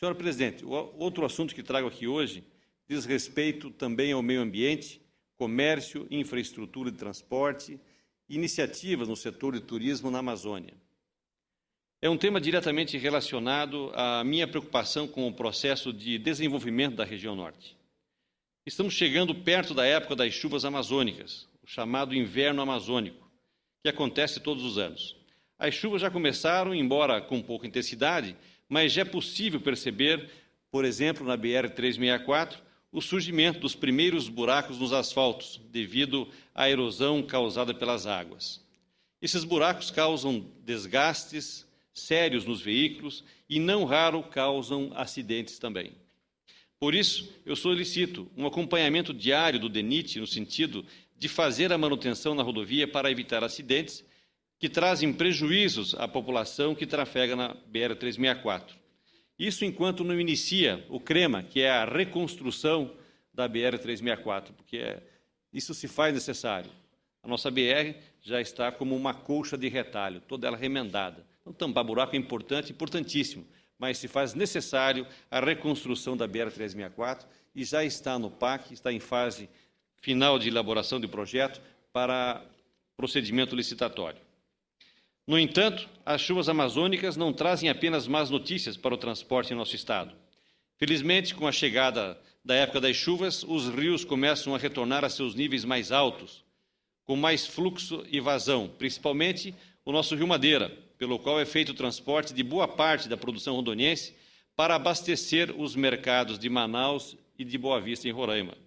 Senhora Presidente, outro assunto que trago aqui hoje diz respeito também ao meio ambiente, comércio, infraestrutura de transporte, iniciativas no setor de turismo na Amazônia. É um tema diretamente relacionado à minha preocupação com o processo de desenvolvimento da região norte. Estamos chegando perto da época das chuvas amazônicas, o chamado inverno amazônico, que acontece todos os anos. As chuvas já começaram, embora com pouca intensidade, mas já é possível perceber, por exemplo, na BR-364, o surgimento dos primeiros buracos nos asfaltos, devido à erosão causada pelas águas. Esses buracos causam desgastes sérios nos veículos e, não raro, causam acidentes também. Por isso, eu solicito um acompanhamento diário do DENIT no sentido de fazer a manutenção na rodovia para evitar acidentes que trazem prejuízos à população que trafega na BR-364. Isso enquanto não inicia o CREMA, que é a reconstrução da BR-364, porque isso se faz necessário. A nossa BR já está como uma colcha de retalho, toda ela remendada. Então, tampar buraco é importante, importantíssimo, mas se faz necessário a reconstrução da BR-364 e já está no PAC, está em fase final de elaboração de projeto para procedimento licitatório. No entanto, as chuvas amazônicas não trazem apenas más notícias para o transporte em nosso estado. Felizmente, com a chegada da época das chuvas, os rios começam a retornar a seus níveis mais altos, com mais fluxo e vazão, principalmente o nosso Rio Madeira, pelo qual é feito o transporte de boa parte da produção rondoniense para abastecer os mercados de Manaus e de Boa Vista, em Roraima.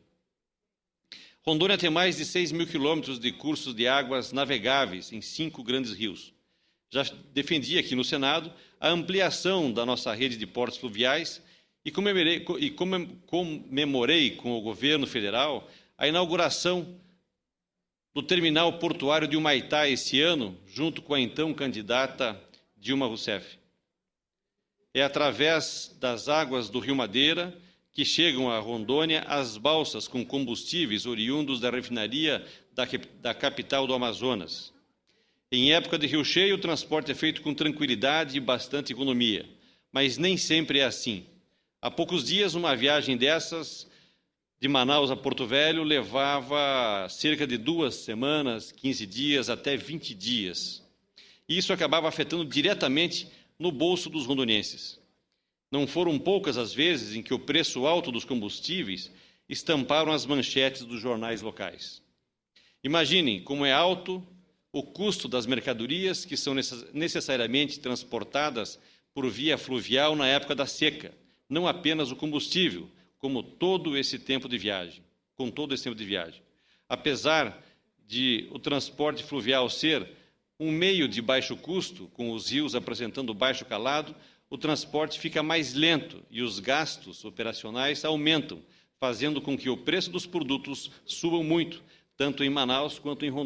Rondônia tem mais de 6 mil quilômetros de cursos de águas navegáveis em 5 grandes rios. Já defendi aqui no Senado a ampliação da nossa rede de portos fluviais e comemorei com o governo federal a inauguração do terminal portuário de Humaitá esse ano, junto com a então candidata Dilma Rousseff. É através das águas do Rio Madeira que chegam a Rondônia as balsas com combustíveis oriundos da refinaria da capital do Amazonas. Em época de rio cheio, o transporte é feito com tranquilidade e bastante economia, mas nem sempre é assim. Há poucos dias, uma viagem dessas, de Manaus a Porto Velho, levava cerca de 2 semanas, 15 dias, até 20 dias. E isso acabava afetando diretamente no bolso dos rondonienses. Não foram poucas as vezes em que o preço alto dos combustíveis estamparam as manchetes dos jornais locais. Imaginem como é alto o custo das mercadorias que são necessariamente transportadas por via fluvial na época da seca, não apenas o combustível, como todo esse tempo de viagem, Apesar de o transporte fluvial ser um meio de baixo custo, com os rios apresentando baixo calado, o transporte fica mais lento e os gastos operacionais aumentam, fazendo com que o preço dos produtos suba muito, tanto em Manaus quanto em Rondônia.